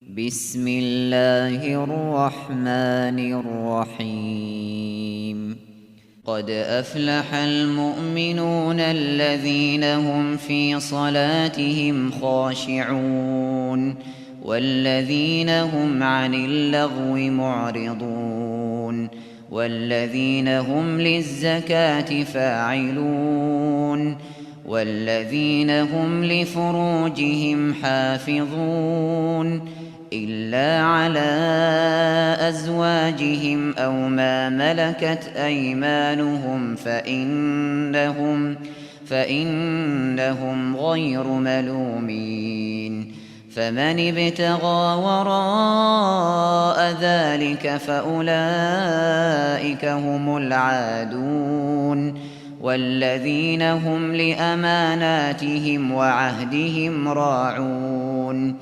بسم الله الرحمن الرحيم قد أفلح المؤمنون الذين هم في صلاتهم خاشعون والذين هم عن اللغو معرضون والذين هم للزكاة فاعلون والذين هم لفروجهم حافظون إلا على أزواجهم أو ما ملكت أيمانهم فإنهم غير ملومين فمن ابتغى وراء ذلك فأولئك هم العادون والذين هم لأماناتهم وعهدهم راعون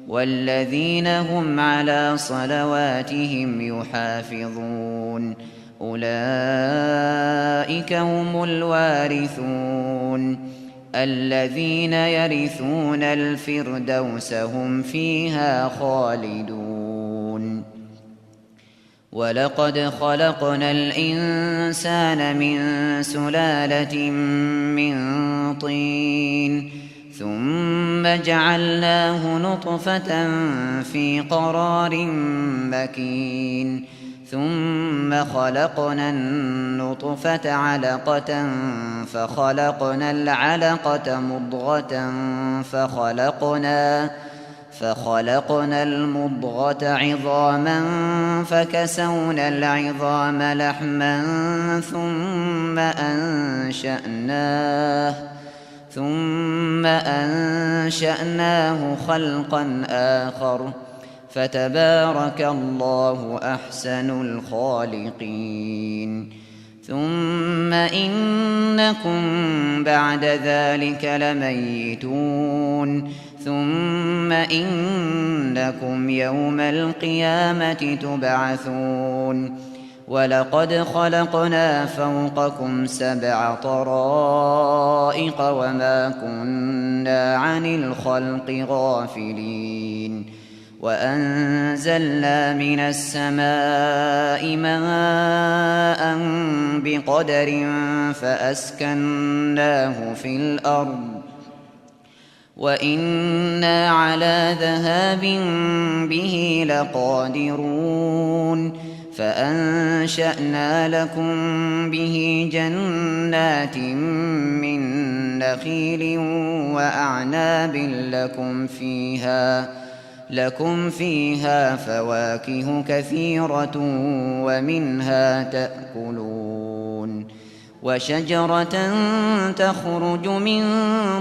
والذين هم على صلواتهم يحافظون أولئك هم الوارثون الذين يرثون الفردوس هم فيها خالدون ولقد خلقنا الإنسان من سلالة من طين ثم جعلناه نطفة في قرار مكين ثم خلقنا النطفة علقة فخلقنا العلقة مضغة فخلقنا المضغة عظاما فكسونا العظام لحما ثم أنشأناه خلقا آخر فتبارك الله أحسن الخالقين ثم إنكم بعد ذلك لميتون ثم إنكم يوم القيامة تبعثون ولقد خلقنا فوقكم 7 طرائق وما كنا عن الخلق غافلين وأنزلنا من السماء ماء بقدر فأسكناه في الأرض وإنا على ذهاب به لقادرون فأنشأنا لكم به جنات من نخيل وأعناب لكم فيها فواكه كثيرة ومنها تأكلون وشجرة تخرج من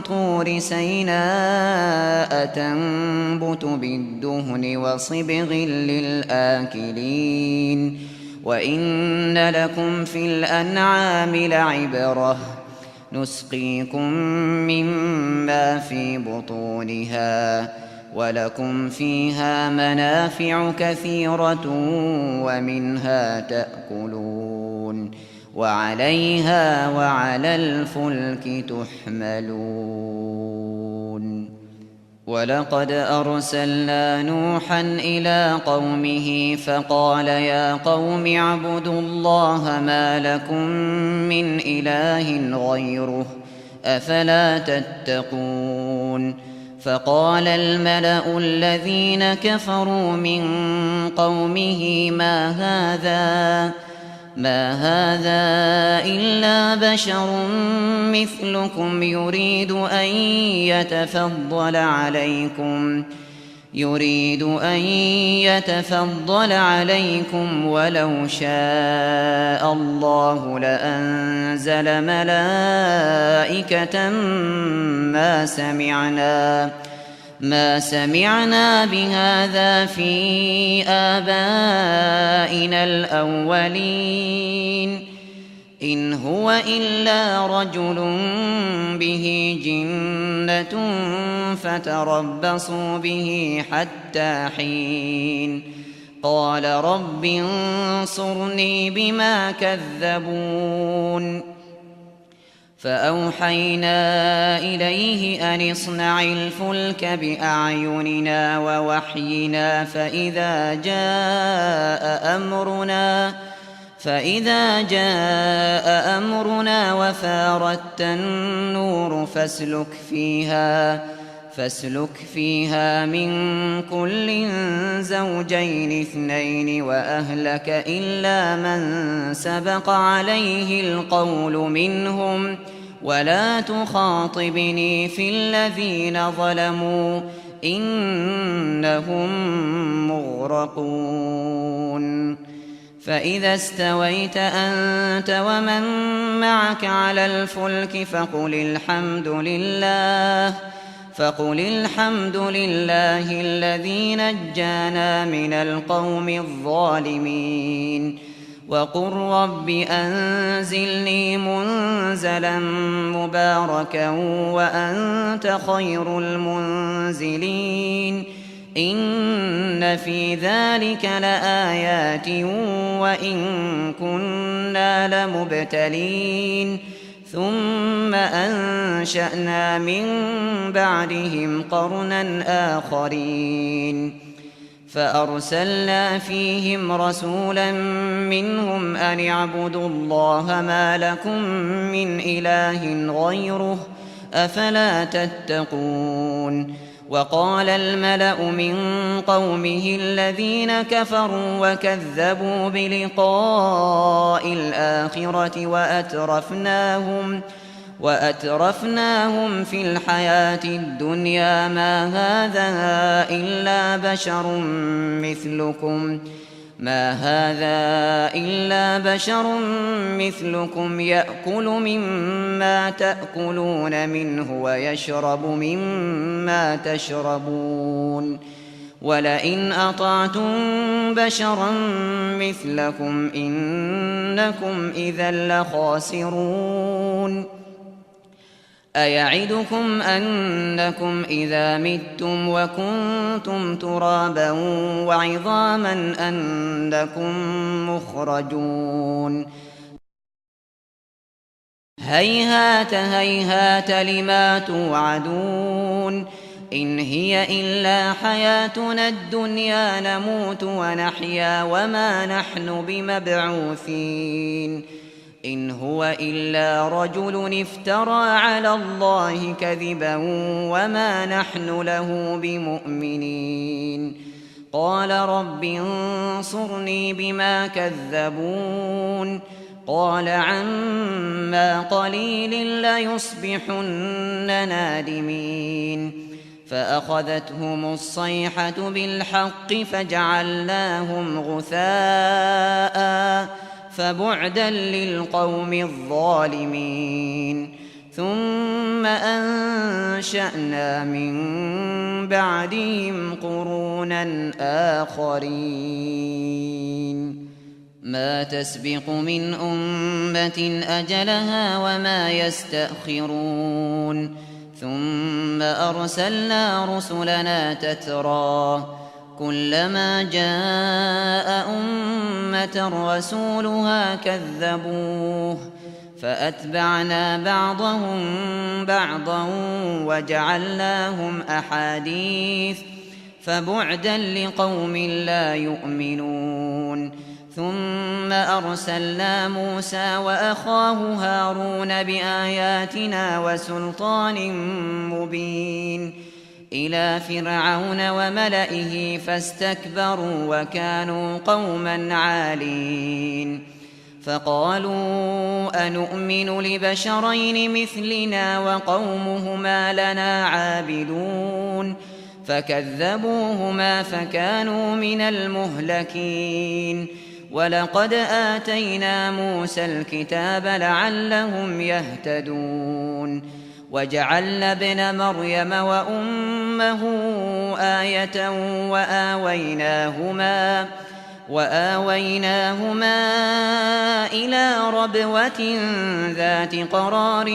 طور سيناء تنبت بالدهن وصبغ للآكلين وإن لكم في الأنعام لعبرة نسقيكم مما في بطونها ولكم فيها منافع كثيرة ومنها تأكلون وعليها وعلى الفلك تحملون ولقد أرسلنا نوحا إلى قومه فقال يا قوم اعبدوا الله ما لكم من إله غيره أفلا تتقون فقال الملأ الذين كفروا من قومه ما هذا إلا بشر مثلكم يريد أن يتفضل عليكم ولو شاء الله لأنزل ملائكة ما سمعنا بهذا في آبائنا الأولين إن هو إلا رجل به جنة فتربصوا به حتى حين قال رب انصرني بما كذبون فأوحينا إليه أن اصنع الفلك بأعيننا ووحينا فإذا جاء أمرنا وفارت النور فاسلك فيها من كل زوجين اثنين وأهلك إلا من سبق عليه القول منهم ولا تخاطبني في الذين ظلموا إنهم مغرقون فإذا استويت أنت ومن معك على الفلك فقل الحمد لله الذي نجانا من القوم الظالمين وقل رب أنزلني منزلا مباركا وأنت خير المنزلين إن في ذلك لآيات وإن كنا لمبتلين ثم أنشأنا من بعدهم قرنا آخرين فأرسلنا فيهم رسولا منهم أن اعبدوا الله ما لكم من إله غيره أفلا تتقون وقال الملأ من قومه الذين كفروا وكذبوا بلقاء الآخرة وأترفناهم في الحياة الدنيا ما هذا إلا بشر مثلكم يأكل مما تأكلون منه ويشرب مما تشربون ولئن أطعتم بشرا مثلكم إنكم إذا لخاسرون أيعدكم أنكم إذا متم وكنتم ترابا وعظاما أنكم مخرجون هيهات هيهات لما توعدون إن هي إلا حياتنا الدنيا نموت ونحيا وما نحن بمبعوثين إن هو إلا رجل افترى على الله كذبا وما نحن له بمؤمنين قال رب انصرني بما كذبون قال عما قليل ليصبحن نادمين فأخذتهم الصيحة بالحق فجعلناهم غثاء فبعدا للقوم الظالمين ثم أنشأنا من بعدهم قرونا آخرين ما تسبق من أمة أجلها وما يستأخرون ثم أرسلنا رسلنا تترى كلما جاء أمة رسولها كذبوه فأتبعنا بعضهم بعضا وجعلناهم أحاديث فبعدا لقوم لا يؤمنون ثم أرسلنا موسى وأخاه هارون بآياتنا وسلطان مبين إلى فرعون وملئه فاستكبروا وكانوا قوما عالين فقالوا أنؤمن لبشرين مثلنا وقومهما لنا عابدون فكذبوهما فكانوا من المهلكين ولقد آتينا موسى الكتاب لعلهم يهتدون وجعلنا ابن مريم وأمه آية وآويناهما إلى ربوة ذات قرار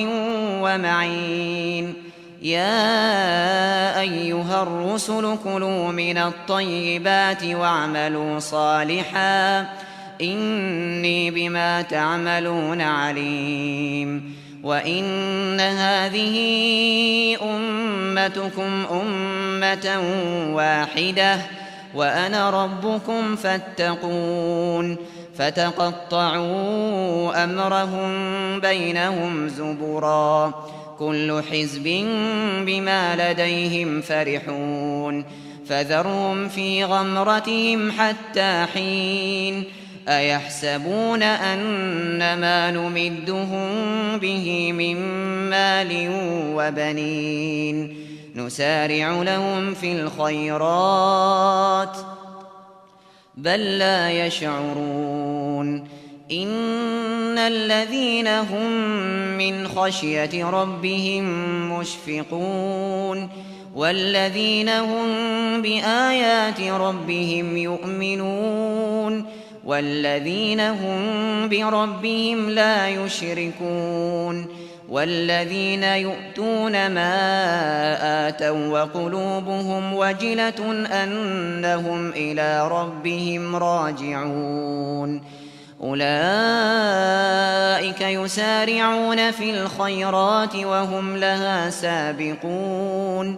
ومعين يا أيها الرسل كلوا من الطيبات واعملوا صالحا إني بما تعملون عليم وإن هذه أمتكم أمة واحدة وأنا ربكم فاتقون فتقطعوا أمرهم بينهم زبرا كل حزب بما لديهم فرحون فذرهم في غمرتهم حتى حين أيحسبون أنما نمدهم به من مال وبنين نسارع لهم في الخيرات بل لا يشعرون إن الذين هم من خشية ربهم مشفقون والذين هم بآيات ربهم يؤمنون والذين هم بربهم لا يشركون والذين يؤتون ما آتوا وقلوبهم وجلة أنهم إلى ربهم راجعون أولئك يسارعون في الخيرات وهم لها سابقون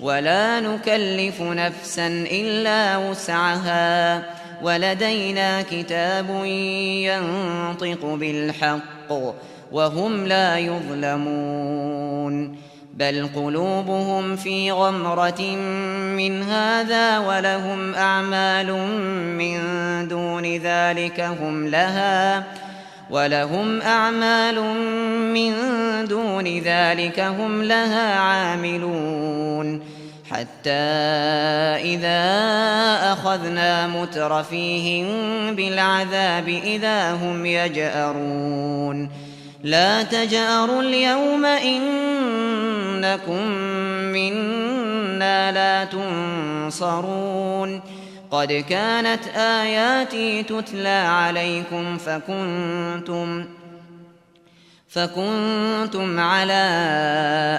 ولا نكلف نفسا إلا وسعها ولدينا كتاب ينطق بالحق وهم لا يظلمون بل قلوبهم في غمرة من هذا ولهم أعمال من دون ذلك هم لها عاملون حتى إذا أخذنا مترفيهم بالعذاب إذا هم يجأرون لا تجأروا اليوم إنكم منا لا تنصرون قد كانت آياتي تتلى عليكم فكنتم على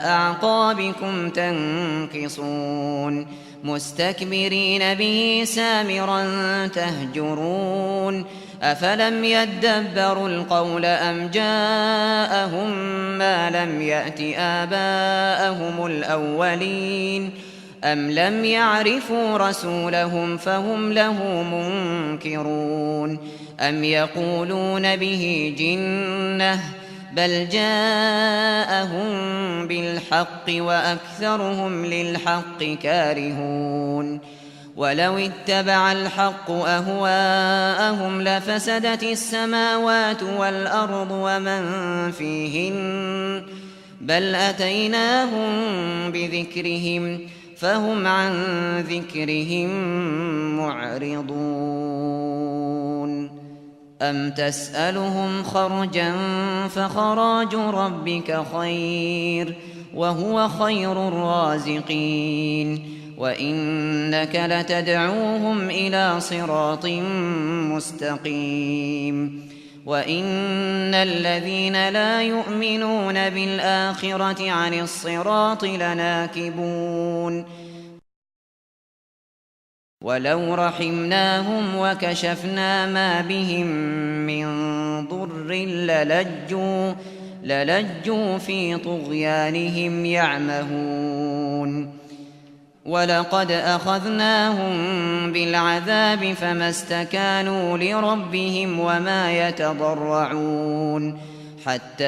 أعقابكم تنكصون مستكبرين به سامرا تهجرون أفلم يدبروا القول أم جاءهم ما لم يأت آباءهم الأولين أم لم يعرفوا رسولهم فهم له منكرون أم يقولون به جنة بل جاءهم بالحق وأكثرهم للحق كارهون ولو اتبع الحق أهواءهم لفسدت السماوات والأرض ومن فيهن بل أتيناهم بذكرهم فهم عن ذكرهم معرضون أم تسألهم خرجا فخراج ربك خير وهو خير الرازقين وإنك لتدعوهم إلى صراط مستقيم وإن الذين لا يؤمنون بالآخرة عن الصراط لناكبون ولو رحمناهم وكشفنا ما بهم من ضر للجوا في طغيانهم يعمهون ولقد أخذناهم بالعذاب فما استكانوا لربهم وما يتضرعون حتى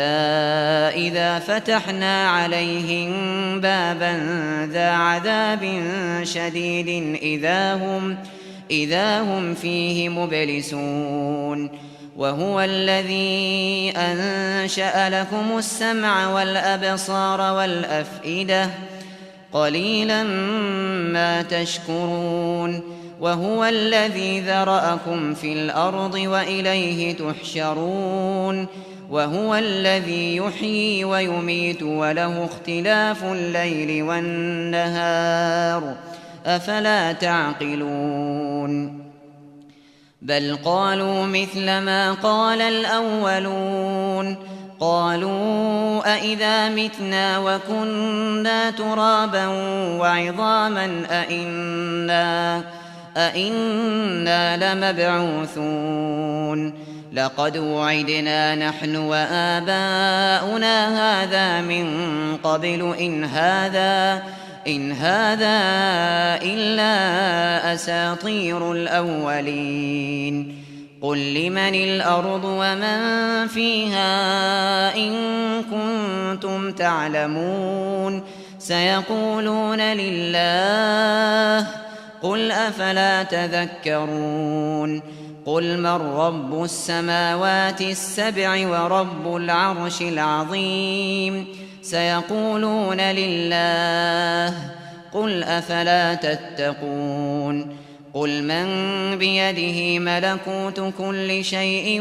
إذا فتحنا عليهم بابا ذا عذاب شديد إذا هم فيه مبلسون وهو الذي أنشأ لكم السمع والأبصار والأفئدة قليلا ما تشكرون وهو الذي ذرأكم في الأرض وإليه تحشرون وهو الذي يحيي ويميت وله اختلاف الليل والنهار أفلا تعقلون بل قالوا مثل ما قال الأولون قالوا أإذا متنا وكنا ترابا وعظاما أإنا لمبعوثون لقد وعدنا نحن وآباؤنا هذا من قبل إن هذا إلا أساطير الأولين قل لمن الأرض ومن فيها إن كنتم تعلمون سيقولون لله قل أفلا تذكرون قل من رب السماوات السبع ورب العرش العظيم سيقولون لله قل أفلا تتقون قل من بيده ملكوت كل شيء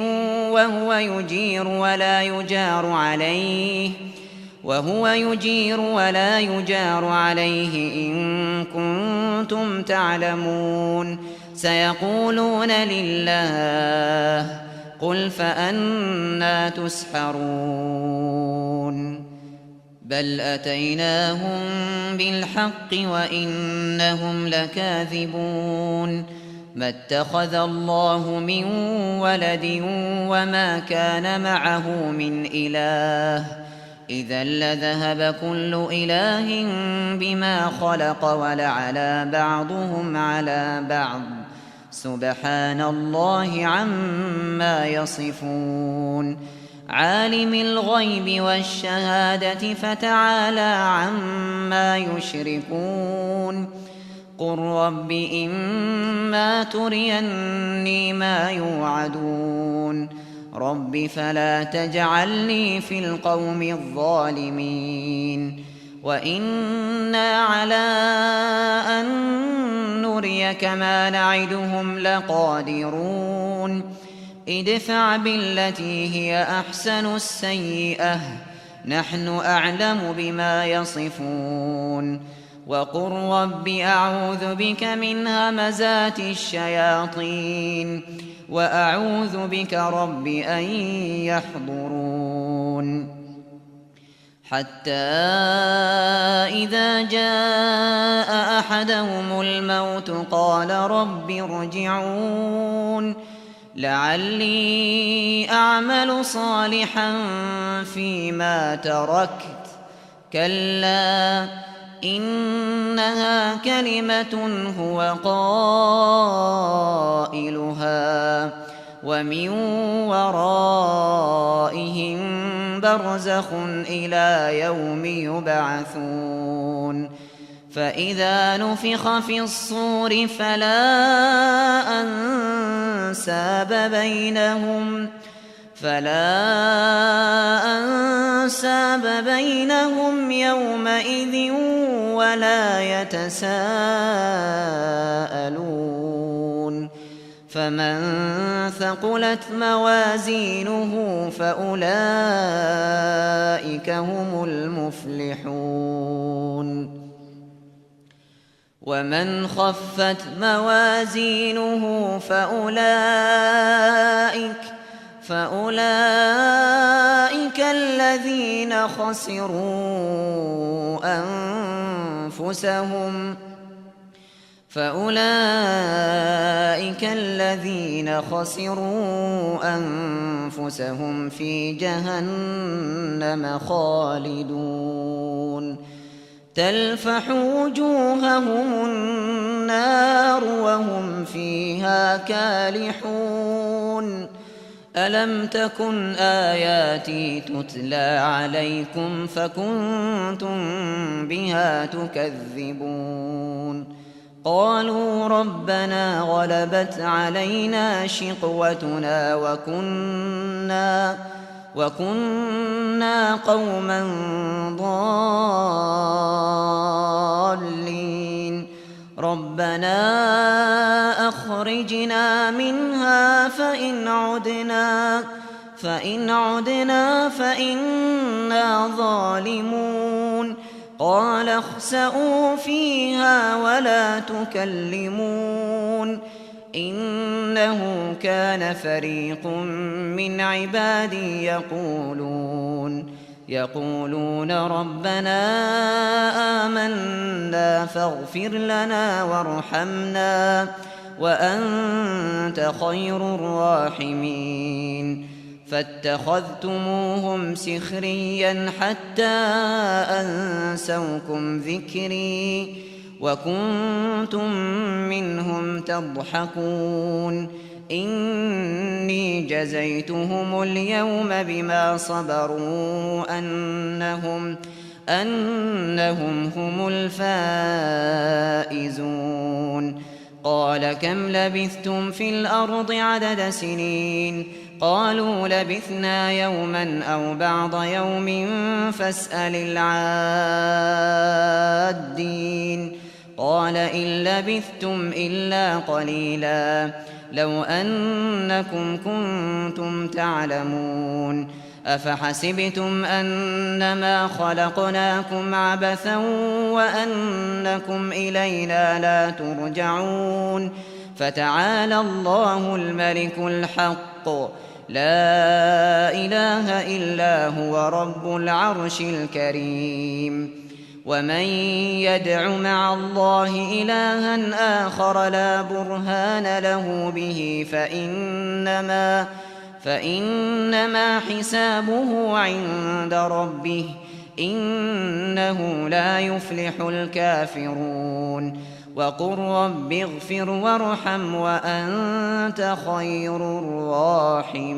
وهو يجير ولا يجار عليه إن كنتم تعلمون سيقولون لله قل فأنى تسحرون بل أتيناهم بالحق وإنهم لكاذبون ما اتخذ الله من ولد وما كان معه من إله إذا لذهب كل إله بما خلق ولعلى بعضهم على بعض سبحان الله عما يصفون عالم الغيب والشهادة فتعالى عما يشركون قل رب إما تريني ما يوعدون رب فلا تجعلني في القوم الظالمين وإنا على أن نريك ما نعدهم لقادرون ادفع بالتي هي أحسن السيئة نحن أعلم بما يصفون وقل رب أعوذ بك من همزات الشياطين وأعوذ بك رب أن يحضرون حتى إذا جاء أحدهم الموت قال رب ارجعون لعلي أعمل صالحا فيما تركت كلا إنها كلمة هو قائلها ومن ورائهم برزخ إلى يوم يبعثون فإذا نفخ في الصور فلا أنساب بينهم يومئذ ولا يتساءلون فمن ثقلت موازينه فأولئك هم المفلحون ومن خفت موازينه فأولئك الذين خسروا أنفسهم في جهنم خالدون تلفح وجوههم النار وهم فيها كالحون ألم تكن آياتي تتلى عليكم فكنتم بها تكذبون قالوا ربنا غلبت علينا شقوتنا وكنا قوما ضالين ربنا أخرجنا منها فإن عدنا فإنا ظالمون قال اخسئوا فيها ولا تكلمون إنه كان فريق من عبادي يقولون ربنا آمنا فاغفر لنا وأنت خير الراحمين. فاتخذتموهم سخريا حتى أنسوكم ذكري وكنتم منهم تضحكون. إني جزيتهم اليوم بما صبروا أنهم هم الفائزون. قال كم لبثتم في الأرض عدد سنين؟ قالوا لبثنا يوما أو بعض يوم فاسأل العادين. قال إن لبثتم إلا قليلا لو أنكم كنتم تعلمون. أفحسبتم أنما خلقناكم عبثا وأنكم إلينا لا ترجعون. فتعالى الله الملك الحق لا إله إلا هو رب العرش الكريم. ومن يدع مع الله إلها آخر لا برهان له به فإنما حسابه عند ربه إنه لا يفلح الكافرون. وقل رب اغفر وارحم وأنت خير الراحمين.